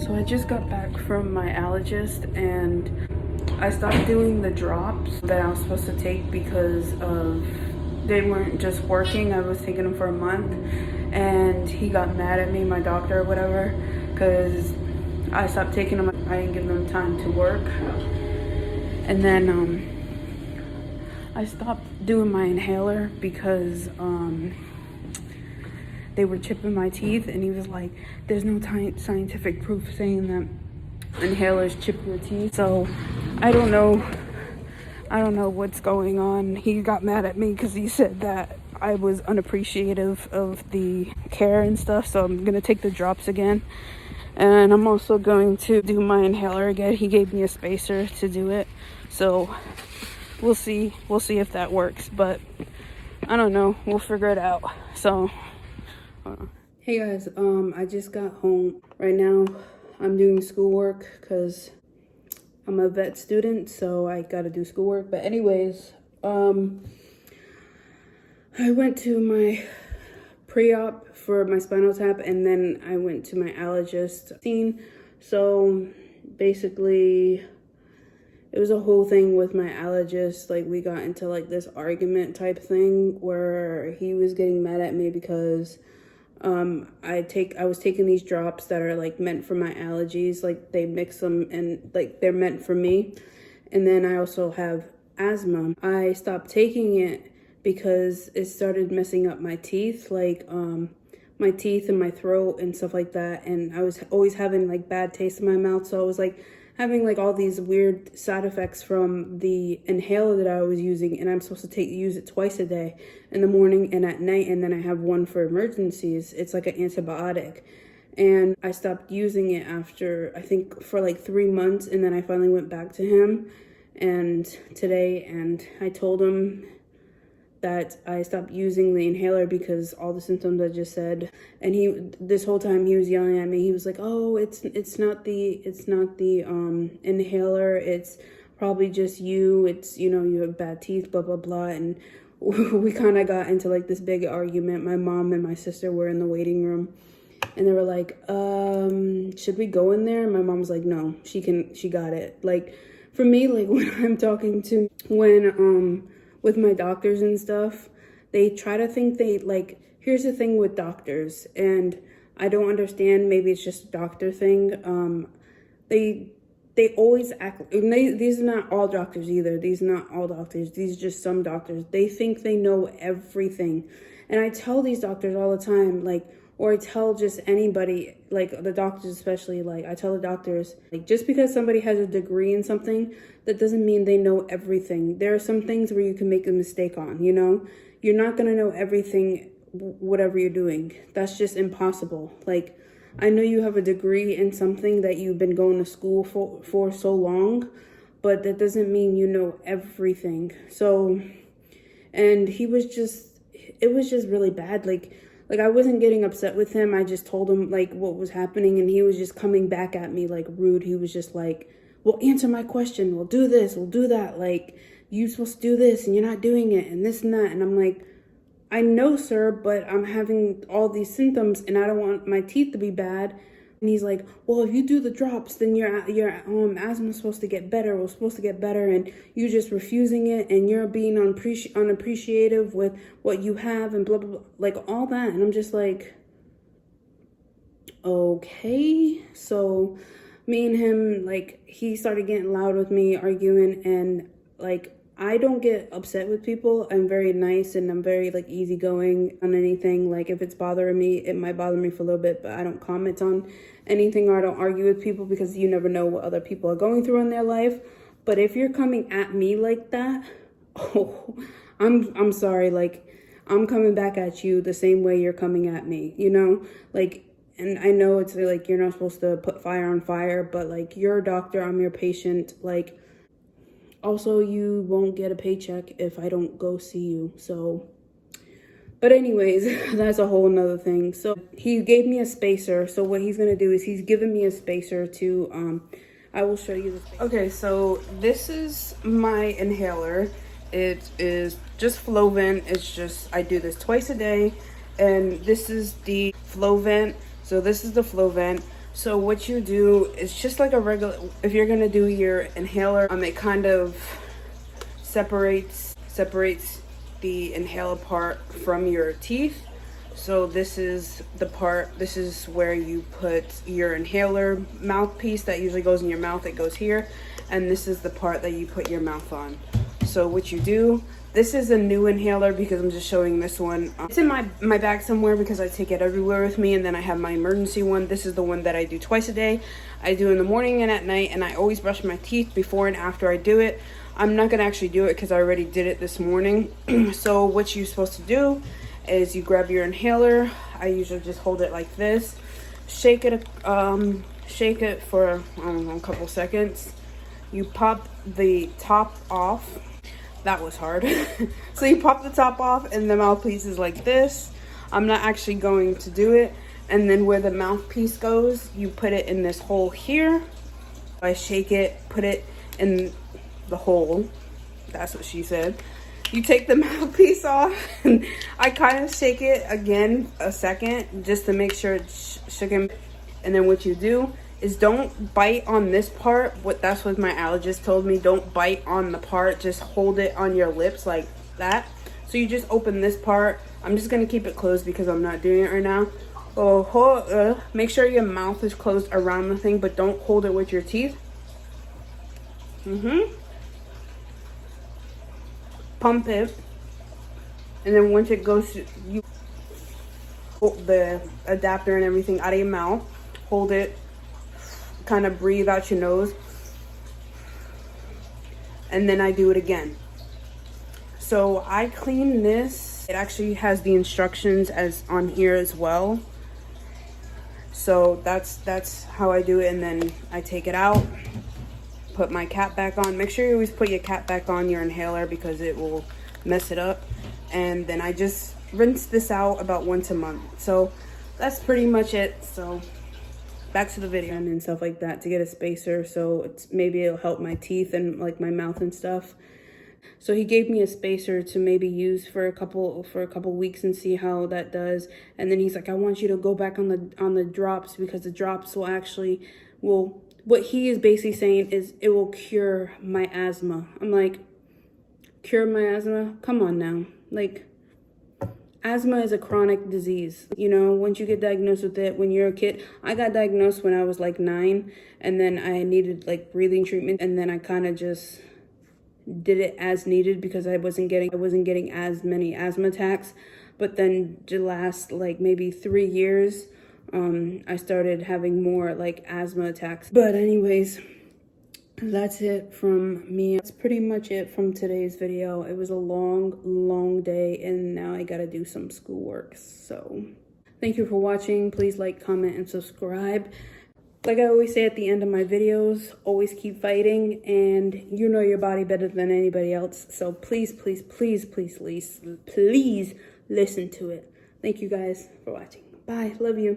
So I just got back from my allergist and I stopped doing the drops that I was supposed to take because they weren't just working. I was taking them for a month and he got mad at me, my doctor or whatever, because I stopped taking them. I didn't give them time to work. And then I stopped doing my inhaler because they were chipping my teeth, and he was like, there's no scientific proof saying that inhalers chip your teeth. So I don't know what's going on. He got mad at me because he said that I was unappreciative of the care and stuff. So I'm gonna take the drops again, and I'm also going to do my inhaler again. He gave me a spacer to do it, so we'll see if that works, but I don't know, we'll figure it out. So hey guys, I just got home. Right now I'm doing schoolwork because I'm a vet student, so I gotta do schoolwork. But anyways, I went to my pre-op for my spinal tap, and then I went to my allergist scene. So basically it was a whole thing with my allergist. Like, we got into like this argument type thing where he was getting mad at me because I was taking these drops that are like meant for my allergies. Like, they mix them and like they're meant for me. And then I also have asthma. I stopped taking it because it started messing up my teeth, like my teeth and my throat and stuff like that. And I was always having like bad taste in my mouth. So I was like having like all these weird side effects from the inhaler that I was using, and I'm supposed to use it twice a day, in the morning and at night, and then I have one for emergencies. It's like an antibiotic. And I stopped using it after, I think, for like 3 months, and then I finally went back to him today, and I told him that I stopped using the inhaler because all the symptoms I just said. And this whole time he was yelling at me. He was like, "Oh, it's not the inhaler. It's probably just you. It's, you know, you have bad teeth, blah blah blah." And we kind of got into like this big argument. My mom and my sister were in the waiting room, and they were like, "Should we go in there?" And my mom was like, "No, she got it." Like, for me, like when I'm talking to with my doctors and stuff, they try to think here's the thing with doctors, and I don't understand, maybe it's just a doctor thing. They always act, and these are not all doctors either. These are not all doctors. These are just some doctors. They think they know everything. And I tell these doctors all the time, like, or I tell just anybody, like the doctors especially, like I tell the doctors, like, just because somebody has a degree in something, that doesn't mean they know everything. There are some things where you can make a mistake on, you know? You're not gonna know everything, whatever you're doing. That's just impossible. Like, I know you have a degree in something that you've been going to school for so long, but that doesn't mean you know everything. So, and it was just really bad. Like I wasn't getting upset with him. I just told him like what was happening, and he was just coming back at me like rude. He was just like, "Well, answer my question. We'll do this. We'll do that. Like, you're supposed to do this and you're not doing it, and this and that." And I'm like, "I know, sir, but I'm having all these symptoms and I don't want my teeth to be bad." And he's like, "Well, if you do the drops, then your asthma is supposed to get better. We're supposed to get better, and you're just refusing it, and you're being unappreciative with what you have, and blah, blah, blah," like all that. And I'm just like, okay. So me and him, like, he started getting loud with me, arguing, and like, I don't get upset with people. I'm very nice, and I'm very like easygoing on anything. Like, if it's bothering me, it might bother me for a little bit, but I don't comment on anything, or I don't argue with people, because you never know what other people are going through in their life. But if you're coming at me like that, oh, I'm sorry. Like, I'm coming back at you the same way you're coming at me, you know? Like, and I know it's like you're not supposed to put fire on fire, but like, you're a doctor, I'm your patient. Like, also, you won't get a paycheck if I don't go see you. So, but anyways, that's a whole nother thing. So he gave me a spacer. So what he's gonna do is he's given me a spacer to, I will show you the spacer. Okay, so this is my inhaler. It is just Flovent. It's just, I do this twice a day. And this is the Flovent. So this is the Flovent. So what you do is just like a regular, if you're gonna do your inhaler, it kind of separates the inhaler part from your teeth. So this is the part, this is where you put your inhaler mouthpiece that usually goes in your mouth. It goes here, and this is the part that you put your mouth on. So what you do, this is a new inhaler because I'm just showing this one. It's in my bag somewhere because I take it everywhere with me, and then I have my emergency one. This is the one that I do twice a day. I do in the morning and at night, and I always brush my teeth before and after I do it. I'm not gonna actually do it because I already did it this morning. So what you're supposed to do is you grab your inhaler. I usually just hold it like this, shake it for I don't know, a couple seconds. You pop the top off. That was hard. So you pop the top off, and the mouthpiece is like this. I'm not actually going to do it. And then where the mouthpiece goes, you put it in this hole here. I shake it, put it in the hole. That's what she said. You take the mouthpiece off, and I kind of shake it again a second just to make sure it's shaken. And then what you do is don't bite on this part. That's what my allergist told me. Don't bite on the part, just hold it on your lips like that. So you just open this part. I'm just gonna keep it closed because I'm not doing it right now. Make sure your mouth is closed around the thing, but don't hold it with your teeth. Pump it, and then once it goes, you hold the adapter and everything out of your mouth. Hold it, kind of breathe out your nose, and then I do it again. So I clean this. It actually has the instructions as on here as well. So that's how I do it, and then I take it out, put my cap back on. Make sure you always put your cap back on your inhaler because it will mess it up. And then I just rinse this out about once a month. So that's pretty much it. So back to the video and stuff like that, to get a spacer, so maybe it'll help my teeth and like my mouth and stuff. So he gave me a spacer to maybe use for a couple weeks and see how that does. And then he's like, I want you to go back on the drops, because the drops will actually what he is basically saying is it will cure my asthma. I'm like, cure my asthma? Come on now. Like, asthma is a chronic disease. You know, once you get diagnosed with it when you're a kid, I got diagnosed when I was like 9, and then I needed like breathing treatment, and then I kind of just did it as needed because I wasn't getting as many asthma attacks. But then the last like maybe 3 years, I started having more like asthma attacks. But anyways, that's it from me. That's pretty much it from today's video. It was a long day, and now I gotta do some schoolwork. So thank you for watching. Please like, comment, and subscribe. Like I always say at the end of my videos, always keep fighting, and you know your body better than anybody else. So please listen to it. Thank you guys for watching. Bye. Love you.